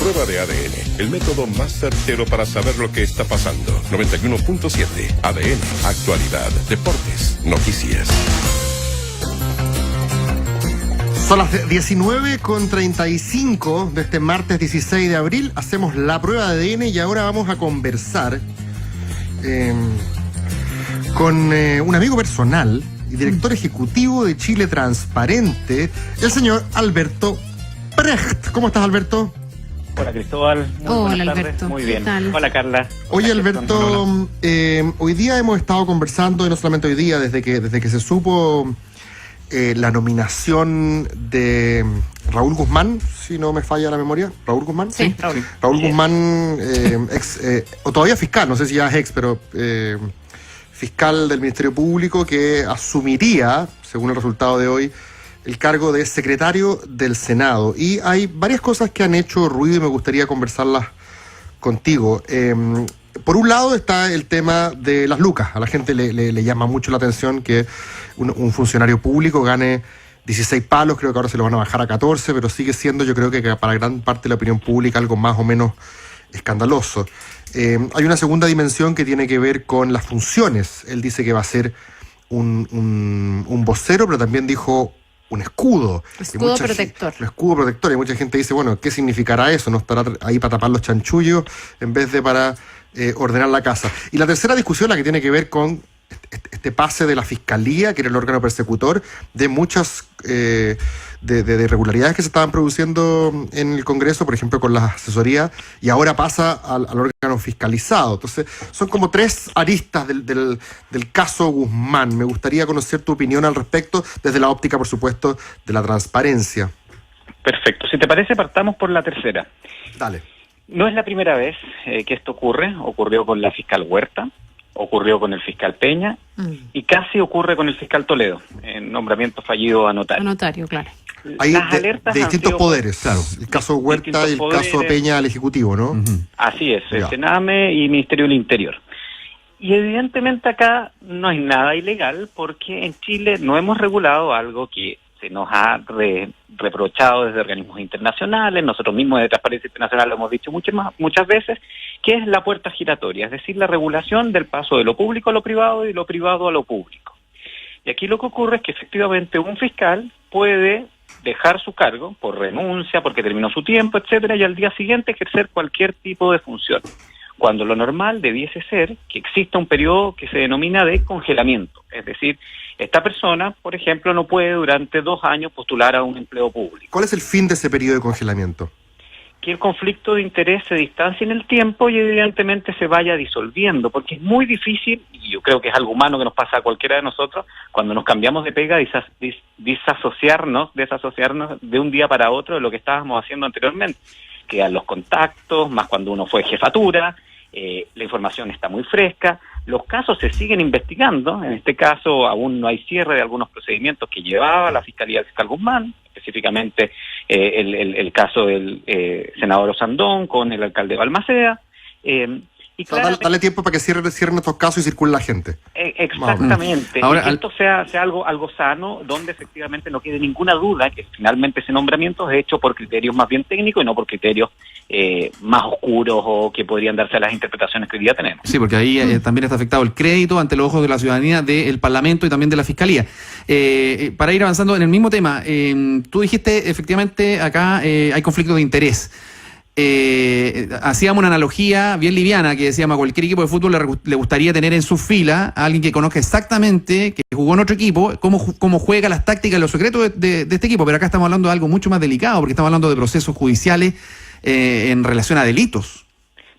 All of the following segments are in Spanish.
Prueba de ADN, el método más certero para saber lo que está pasando. 91.7 ADN, actualidad, deportes, noticias. Son las 19:35 de este martes 16 de abril. Hacemos la prueba de ADN y ahora vamos a conversar con un amigo personal y director ejecutivo de Chile Transparente, el señor Alberto Precht. ¿Cómo estás, Alberto? Hola, Cristóbal. Hola, Alberto. Muy bien. ¿Qué tal? Hola, Carla. Oye, Alberto, hoy día hemos estado conversando, y no solamente hoy día, desde que se supo la nominación de Raúl Guzmán, si no me falla la memoria. ¿Raúl Guzmán? Sí. Raúl Guzmán, o todavía fiscal, no sé si ya es ex, pero fiscal del Ministerio Público, que asumiría, según el resultado de hoy, el cargo de secretario del Senado. Y hay varias cosas que han hecho ruido y me gustaría conversarlas contigo. Por un lado está el tema de las lucas. A la gente le llama mucho la atención que un funcionario público gane 16 palos, creo que ahora se lo van a bajar a 14, pero sigue siendo, yo creo que para gran parte de la opinión pública, algo más o menos escandaloso. Hay una segunda dimensión que tiene que ver con las funciones. Él dice que va a ser un vocero, pero también dijo un escudo. Escudo protector. Un escudo protector. Y mucha gente dice, bueno, ¿qué significará eso? ¿No estará ahí para tapar los chanchullos en vez de para ordenar la casa? Y la tercera discusión, la que tiene que ver con este pase de la Fiscalía, que era el órgano persecutor, de muchas de irregularidades que se estaban produciendo en el Congreso, por ejemplo, con las asesorías, y ahora pasa al órgano fiscalizado. Entonces, son como tres aristas del caso Guzmán. Me gustaría conocer tu opinión al respecto, desde la óptica, por supuesto, de la transparencia. Perfecto. Si te parece, partamos por la tercera. Dale. No es la primera vez que esto ocurre. Ocurrió con la fiscal Huerta, ocurrió con el fiscal Peña y casi ocurre con el fiscal Toledo, en nombramiento fallido a notario. A notario, claro. Hay Las alertas de distintos sido, poderes, claro. El caso Huerta y el caso Peña al Ejecutivo, ¿no? Así es, el Ya. Sename y Ministerio del Interior. Y evidentemente acá no hay nada ilegal, porque en Chile no hemos regulado algo que se nos ha reprochado desde organismos internacionales. Nosotros mismos de Transparencia Internacional lo hemos dicho muchas veces, que es la puerta giratoria, es decir, la regulación del paso de lo público a lo privado y de lo privado a lo público. Y aquí lo que ocurre es que efectivamente un fiscal puede dejar su cargo por renuncia, porque terminó su tiempo, etcétera, y al día siguiente ejercer cualquier tipo de función, cuando lo normal debiese ser que exista un periodo que se denomina de congelamiento. Es decir, esta persona, por ejemplo, no puede durante 2 años postular a un empleo público. ¿Cuál es el fin de ese periodo de congelamiento? Que el conflicto de interés se distancie en el tiempo y evidentemente se vaya disolviendo, porque es muy difícil, y yo creo que es algo humano que nos pasa a cualquiera de nosotros, cuando nos cambiamos de pega, desasociarnos de un día para otro de lo que estábamos haciendo anteriormente. Quedan los contactos, más cuando uno fue jefatura, la información está muy fresca, los casos se siguen investigando. En este caso aún no hay cierre de algunos procedimientos que llevaba la Fiscalía del fiscal Guzmán, específicamente el caso del senador Osandón con el alcalde Balmaceda. Y dale tiempo para que cierren estos casos y circule la gente. Exactamente. Ahora, y que esto sea algo sano, donde efectivamente no quede ninguna duda que finalmente ese nombramiento es hecho por criterios más bien técnicos y no por criterios más oscuros o que podrían darse a las interpretaciones que hoy día tenemos. Sí, porque ahí también está afectado el crédito ante los ojos de la ciudadanía, del Parlamento y también de la Fiscalía. Para ir avanzando en el mismo tema, tú dijiste efectivamente acá hay conflicto de interés. Hacíamos una analogía bien liviana que decíamos, a cualquier equipo de fútbol le gustaría tener en su fila a alguien que conozca exactamente, que jugó en otro equipo, cómo juega las tácticas y los secretos de este equipo. Pero acá estamos hablando de algo mucho más delicado, porque estamos hablando de procesos judiciales en relación a delitos.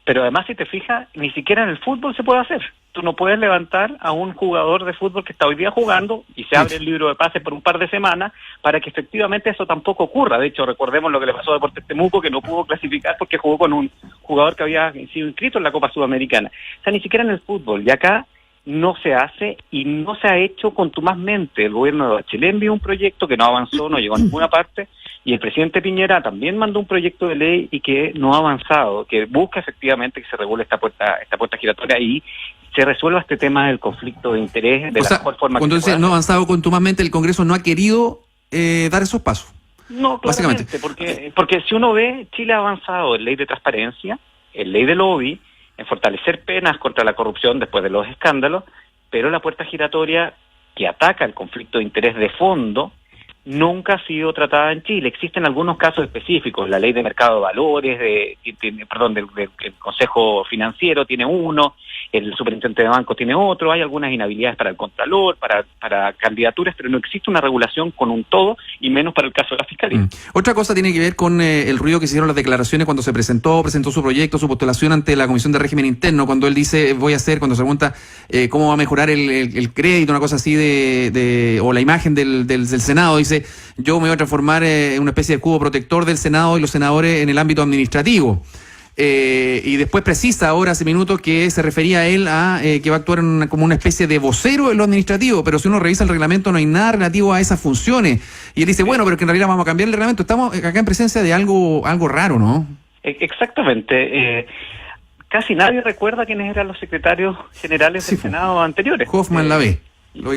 Pero además, si te fijas, ni siquiera en el fútbol se puede hacer. Tú no puedes levantar a un jugador de fútbol que está hoy día jugando y se abre el libro de pases por un par de semanas para que efectivamente eso tampoco ocurra. De hecho, recordemos lo que le pasó a Deportes Temuco, que no pudo clasificar porque jugó con un jugador que había sido inscrito en la Copa Sudamericana. O sea, ni siquiera en el fútbol. Y acá no se hace y no se ha hecho contumazmente. El gobierno de Bachelet envió un proyecto que no avanzó, no llegó a ninguna parte, y el presidente Piñera también mandó un proyecto de ley y que no ha avanzado, que busca efectivamente que se regule esta puerta giratoria y se resuelva este tema del conflicto de interés de la mejor forma. Cuando dice no ha avanzado contumazmente, el Congreso no ha querido dar esos pasos. No, básicamente. Porque si uno ve, Chile ha avanzado en ley de transparencia, en ley de lobby, en fortalecer penas contra la corrupción después de los escándalos, pero la puerta giratoria que ataca el conflicto de interés de fondo nunca ha sido tratada en Chile. Existen algunos casos específicos, la ley de mercado de valores, del Consejo Financiero tiene uno, el superintendente de banco tiene otro, hay algunas inhabilidades para el contralor, para candidaturas, pero no existe una regulación con un todo, y menos para el caso de la Fiscalía. Otra cosa tiene que ver con el ruido que se hicieron las declaraciones cuando se presentó su proyecto, su postulación ante la Comisión de Régimen Interno, cuando él dice, cuando se pregunta cómo va a mejorar el crédito, una cosa así o la imagen del Senado, dice, yo me voy a transformar en una especie de cubo protector del Senado y los senadores en el ámbito administrativo. Y después precisa ahora, hace minutos, que se refería a él que va a actuar como una especie de vocero en lo administrativo, pero si uno revisa el reglamento no hay nada relativo a esas funciones. Y él dice, bueno, pero que en realidad vamos a cambiar el reglamento. Estamos acá en presencia de algo raro, ¿no? Exactamente. Casi nadie recuerda quiénes eran los secretarios generales del Senado anteriores. Hoffman la ve.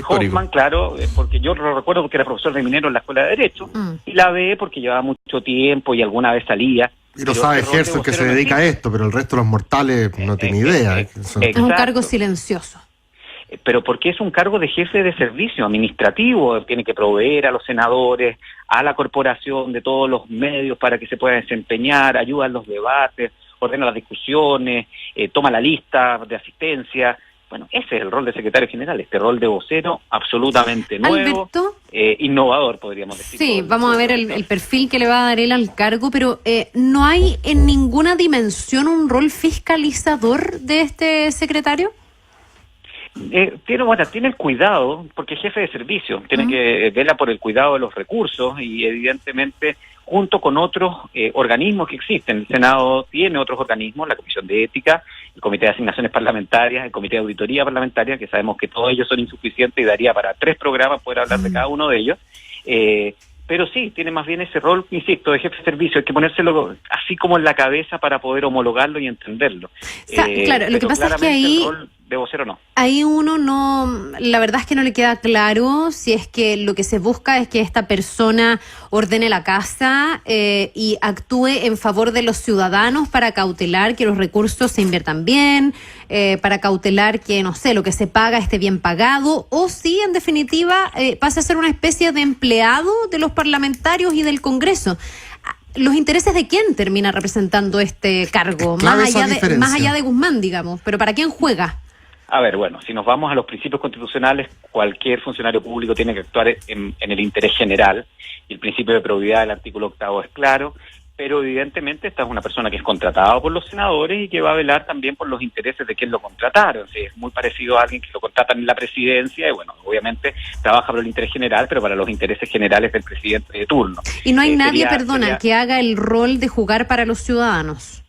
Hoffman, claro, porque yo lo recuerdo porque era profesor de minero en la Escuela de Derecho, y la ve porque llevaba mucho tiempo y alguna vez salía. Y lo sabe Gerson, que se dedica a esto, pero el resto de los mortales no tiene idea. Es un cargo silencioso. Pero porque es un cargo de jefe de servicio administrativo, tiene que proveer a los senadores, a la corporación de todos los medios para que se pueda desempeñar, ayuda en los debates, ordena las discusiones, toma la lista de asistencia. Bueno, ese es el rol de secretario general, este rol de vocero absolutamente nuevo, innovador, podríamos decir. Sí, vamos a ver el perfil que le va a dar él al cargo, pero ¿no hay en ninguna dimensión un rol fiscalizador de este secretario? Tiene el cuidado, porque es jefe de servicio, tiene que velar por el cuidado de los recursos y evidentemente junto con otros organismos que existen. El Senado tiene otros organismos, la Comisión de Ética, el Comité de Asignaciones Parlamentarias, el Comité de Auditoría Parlamentaria, que sabemos que todos ellos son insuficientes y daría para 3 programas poder hablar de cada uno de ellos. Pero sí, tiene más bien ese rol, insisto, de jefe de servicio. Hay que ponérselo así como en la cabeza para poder homologarlo y entenderlo. Claro, lo que pasa es que ahí... El rol de vocero no. Ahí uno no... La verdad es que no le queda claro si es que lo que se busca es que esta persona ordene la casa y actúe en favor de los ciudadanos para cautelar que los recursos se inviertan bien, para cautelar que, no sé, lo que se paga esté bien pagado, o si, en definitiva, pasa a ser una especie de empleado de los parlamentarios y del Congreso. ¿Los intereses de quién termina representando este cargo? Más allá de Guzmán, digamos. ¿Pero para quién juega? A ver, bueno, si nos vamos a los principios constitucionales, cualquier funcionario público tiene que actuar en el interés general, y el principio de probidad del artículo 8º es claro, pero evidentemente esta es una persona que es contratada por los senadores y que va a velar también por los intereses de quien lo contrataron. Sí, es muy parecido a alguien que lo contratan en la presidencia y, bueno, obviamente trabaja por el interés general, pero para los intereses generales del presidente de turno. Y no hay nadie, que haga el rol de jugar para los ciudadanos.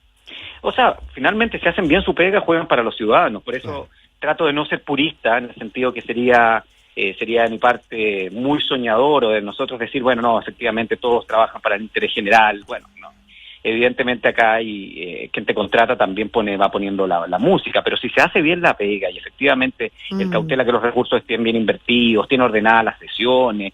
O sea, finalmente, si hacen bien su pega, juegan para los ciudadanos. Por eso trato de no ser purista, en el sentido que sería de mi parte muy soñador, o de nosotros decir, bueno, no, efectivamente todos trabajan para el interés general. Bueno, no. Evidentemente acá hay quien te contrata también va poniendo la música, pero si se hace bien la pega y efectivamente el cautela que los recursos estén bien invertidos, tiene ordenadas las sesiones,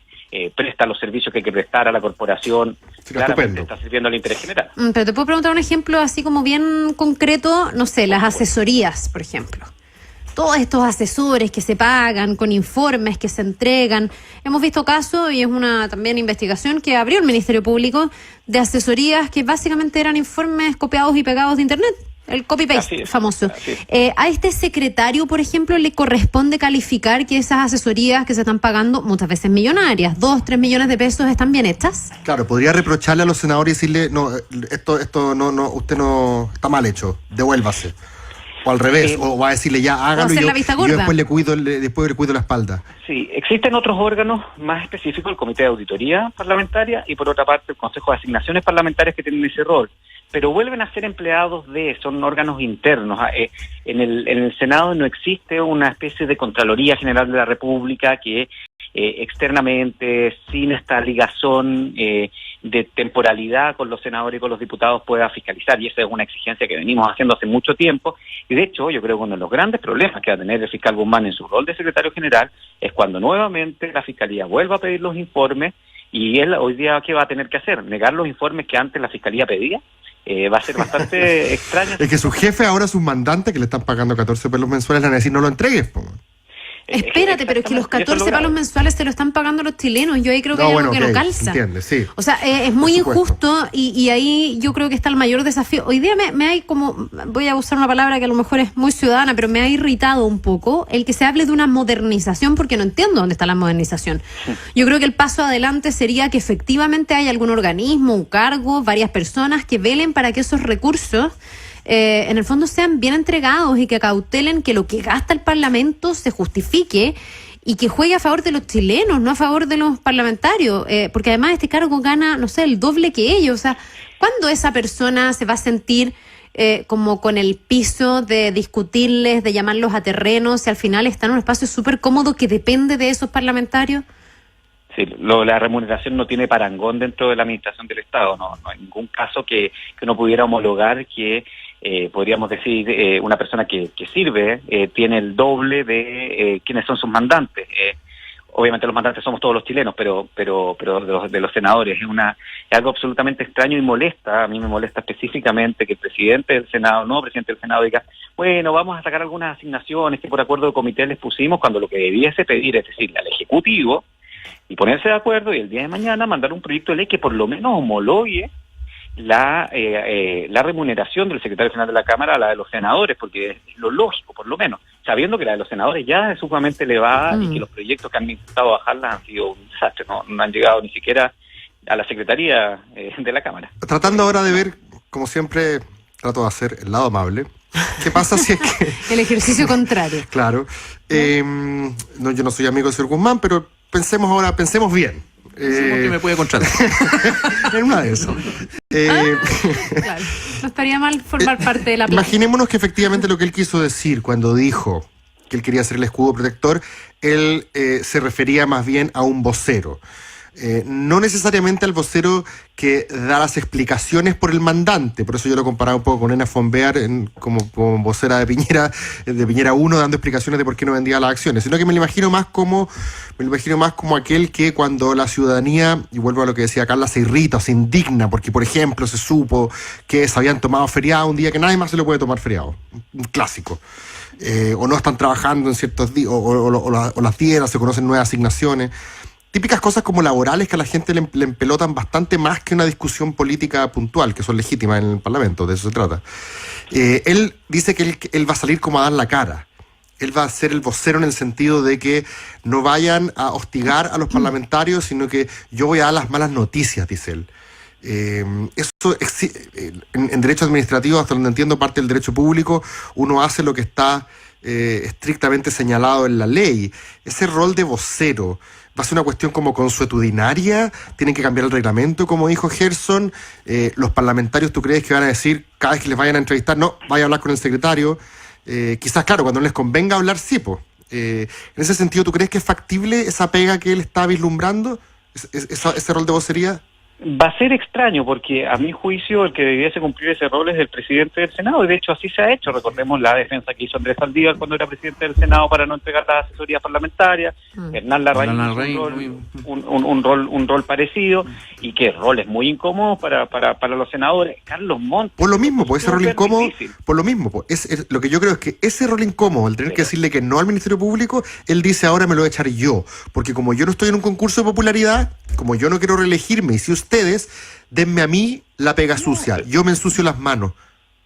presta los servicios que hay que prestar a la corporación, claramente está sirviendo al interés general. Pero te puedo preguntar un ejemplo así como bien concreto, no sé, las asesorías, por ejemplo. Todos estos asesores que se pagan con informes que se entregan. Hemos visto casos, y es una también investigación que abrió el Ministerio Público, de asesorías que básicamente eran informes copiados y pegados de Internet. El copy-paste famoso. A este secretario, por ejemplo, le corresponde calificar que esas asesorías que se están pagando, muchas veces millonarias, 2-3 millones de pesos, ¿están bien hechas? Claro, podría reprocharle a los senadores y decirle, no, esto no, usted no está mal hecho, devuélvase. O al revés, o va a decirle ya, hágalo, y yo después le cuido la espalda. Sí, existen otros órganos más específicos, el Comité de Auditoría Parlamentaria y por otra parte el Consejo de Asignaciones Parlamentarias, que tienen ese rol, pero vuelven a ser empleados son órganos internos. En el Senado no existe una especie de Contraloría General de la República que externamente, sin esta ligazón de temporalidad con los senadores y con los diputados, pueda fiscalizar, y esa es una exigencia que venimos haciendo hace mucho tiempo, y de hecho yo creo que uno de los grandes problemas que va a tener el fiscal Guzmán en su rol de secretario general es cuando nuevamente la Fiscalía vuelva a pedir los informes Y él hoy día, ¿qué va a tener que hacer? ¿Negar los informes que antes la Fiscalía pedía? Va a ser bastante extraño. Es que su jefe ahora, sus mandantes, que le están pagando 14 pesos mensuales, le van a decir no lo entregues. Espérate, pero es que los 14 palos mensuales se lo están pagando los chilenos. Yo ahí creo que hay algo que no calza. Entiende, sí. O sea, es muy injusto y ahí yo creo que está el mayor desafío. Hoy día me hay como, voy a usar una palabra que a lo mejor es muy ciudadana, pero me ha irritado un poco el que se hable de una modernización, porque no entiendo dónde está la modernización. Yo creo que el paso adelante sería que efectivamente haya algún organismo, un cargo, varias personas que velen para que esos recursos en el fondo sean bien entregados y que cautelen que lo que gasta el Parlamento se justifique y que juegue a favor de los chilenos, no a favor de los parlamentarios, porque además este cargo gana, no sé, el doble que ellos. O sea, ¿cuándo esa persona se va a sentir como con el piso de discutirles, de llamarlos a terrenos, si al final está en un espacio súper cómodo que depende de esos parlamentarios? Sí, la remuneración no tiene parangón dentro de la administración del Estado. No hay ningún caso que uno pudiera homologar que podríamos decir una persona que sirve tiene el doble de quienes son sus mandantes. Obviamente los mandantes somos todos los chilenos, pero de los senadores es algo absolutamente extraño y molesta. A mí me molesta específicamente que el presidente del Senado, no presidente del Senado, diga, bueno, vamos a sacar algunas asignaciones que por acuerdo de comité les pusimos, cuando lo que debiese pedir es decirle al Ejecutivo y ponerse de acuerdo y el día de mañana mandar un proyecto de ley que por lo menos homologue la remuneración del secretario general de la Cámara a la de los senadores, porque es lo lógico, por lo menos, sabiendo que la de los senadores ya es sumamente elevada y que los proyectos que han intentado bajarla han sido un desastre, no han llegado ni siquiera a la Secretaría de la Cámara. Tratando ahora de ver, como siempre, trato de hacer el lado amable. ¿Qué pasa si es que... El ejercicio contrario. Claro. No, yo no soy amigo de Sr. Guzmán, pero pensemos bien. Que me puede contratar. En una de esas. Claro, no estaría mal formar parte de la plana. Imaginémonos que efectivamente lo que él quiso decir cuando dijo que él quería ser el escudo protector, él se refería más bien a un vocero. No necesariamente al vocero que da las explicaciones por el mandante, por eso yo lo comparaba un poco con Ena von Beer como vocera de Piñera 1, dando explicaciones de por qué no vendía las acciones, sino que me lo imagino más como aquel que cuando la ciudadanía, y vuelvo a lo que decía Carla, se irrita o se indigna porque, por ejemplo, se supo que se habían tomado feriado un día que nadie más se lo puede tomar feriado, un clásico. O no están trabajando en ciertos días, o las dieras, se conocen nuevas asignaciones. Típicas cosas como laborales que a la gente le empelotan bastante más que una discusión política puntual, que son legítimas en el Parlamento, de eso se trata. Él dice que él va a salir como a dar la cara. Él va a ser el vocero en el sentido de que no vayan a hostigar a los parlamentarios, sino que yo voy a dar las malas noticias, dice él. Eso en derecho administrativo, hasta donde entiendo, parte del derecho público, uno hace lo que está estrictamente señalado en la ley. Ese rol de vocero va a ser una cuestión como consuetudinaria, tienen que cambiar el reglamento, como dijo Gerson. Los parlamentarios, ¿tú crees que van a decir cada vez que les vayan a entrevistar, no, vaya a hablar con el secretario? Quizás, claro, cuando no les convenga hablar, sí, pues. En ese sentido, ¿tú crees que es factible esa pega que él está vislumbrando? ¿Ese rol de vocería? Va a ser extraño porque a mi juicio el que debiese cumplir ese rol es el presidente del Senado y de hecho así se ha hecho. Recordemos la defensa que hizo Andrés Saldívar cuando era presidente del Senado para no entregar las asesorías parlamentarias. Hernán Larraín un rol parecido y que roles muy incómodos para los senadores. Carlos Montt. Por lo mismo, pues ese rol incómodo, difícil. Por lo mismo, pues lo que yo creo es que ese rol incómodo, el tener que decirle que no al Ministerio Público, él dice ahora me lo voy a echar yo, porque como yo no estoy en un concurso de popularidad, como yo no quiero reelegirme, y si ustedes denme a mí la pega sucia, yo me ensucio las manos.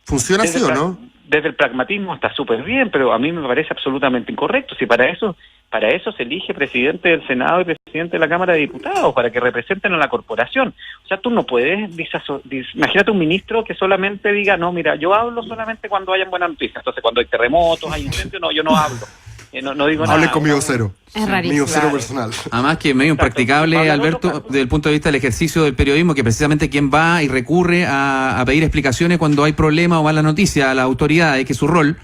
¿Funciona así o no? Desde el pragmatismo está súper bien, pero a mí me parece absolutamente incorrecto. Si para eso se elige presidente del Senado y presidente de la Cámara de Diputados, para que representen a la corporación. O sea, tú no puedes, imagínate un ministro que solamente diga, no, mira, yo hablo solamente cuando hayan buenas noticias. Entonces, cuando hay terremotos, hay incendios, no, yo no hablo. No digo nada. Hable con mi vocero. Es rarísimo. Mi vocero personal. Además que es medio impracticable, Alberto, desde el punto de vista del ejercicio del periodismo, que precisamente quien va y recurre a pedir explicaciones cuando hay problemas o mala noticia a las autoridades, que es su rol,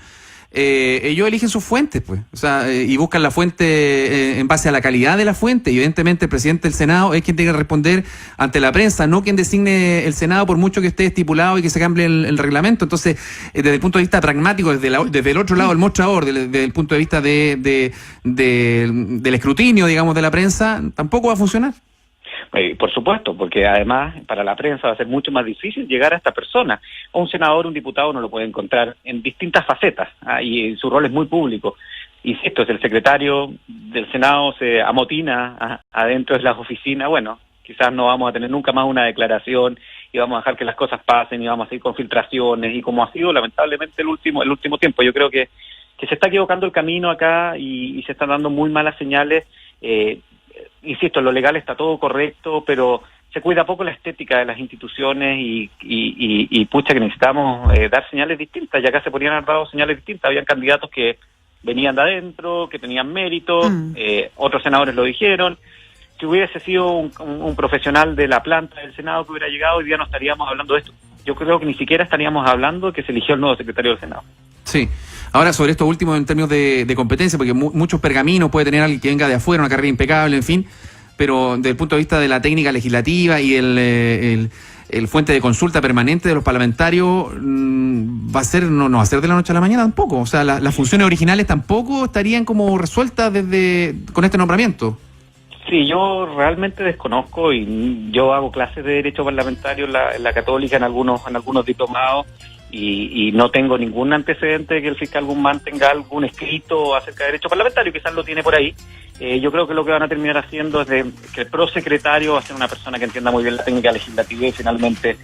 ellos eligen sus fuentes, pues, o sea, y buscan la fuente en base a la calidad de la fuente. Y evidentemente el presidente del Senado es quien tiene que responder ante la prensa, no quien designe el Senado, por mucho que esté estipulado y que se cambie el reglamento. Entonces, desde el punto de vista pragmático, desde el otro lado del mostrador, desde el punto de vista del escrutinio, digamos, de la prensa, tampoco va a funcionar. Por supuesto, porque además para la prensa va a ser mucho más difícil llegar a esta persona. Un senador, un diputado uno lo puede encontrar en distintas facetas, y su rol es muy público. Insisto, si el secretario del Senado se amotina adentro de las oficinas, bueno, quizás no vamos a tener nunca más una declaración y vamos a dejar que las cosas pasen y vamos a seguir con filtraciones y como ha sido lamentablemente el último tiempo. Yo creo que se está equivocando el camino acá y se están dando muy malas señales. Insisto, en lo legal está todo correcto, pero se cuida poco la estética de las instituciones y pucha que necesitamos dar señales distintas. Y acá se podrían haber dado señales distintas. Habían candidatos que venían de adentro, que tenían mérito, otros senadores lo dijeron. Si hubiese sido un profesional de la planta del Senado que hubiera llegado, hoy día no estaríamos hablando de esto. Yo creo que ni siquiera estaríamos hablando que se eligió el nuevo secretario del Senado. Sí. Ahora, sobre esto último en términos de competencia, porque muchos pergaminos puede tener alguien que venga de afuera, una carrera impecable, en fin, pero desde el punto de vista de la técnica legislativa y el fuente de consulta permanente de los parlamentarios, no va a ser de la noche a la mañana tampoco. O sea, las funciones originales tampoco estarían como resueltas con este nombramiento. Sí, yo realmente desconozco y yo hago clases de derecho parlamentario en la Católica, en algunos diplomados, y no tengo ningún antecedente de que el fiscal Guzmán tenga algún escrito acerca de derecho parlamentario, quizás lo tiene por ahí. Yo creo que lo que van a terminar haciendo es que el prosecretario va a ser una persona que entienda muy bien la técnica legislativa y finalmente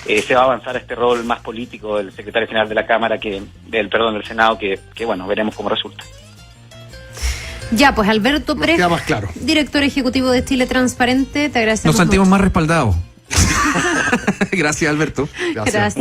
se va a avanzar a este rol más político del secretario general de la Cámara del Senado, que bueno, veremos cómo resulta. Ya, pues Alberto Pérez, queda más claro. Director ejecutivo de Chile Transparente, te agradecemos. Nos sentimos mucho. más respaldados. Gracias, Alberto. Gracias.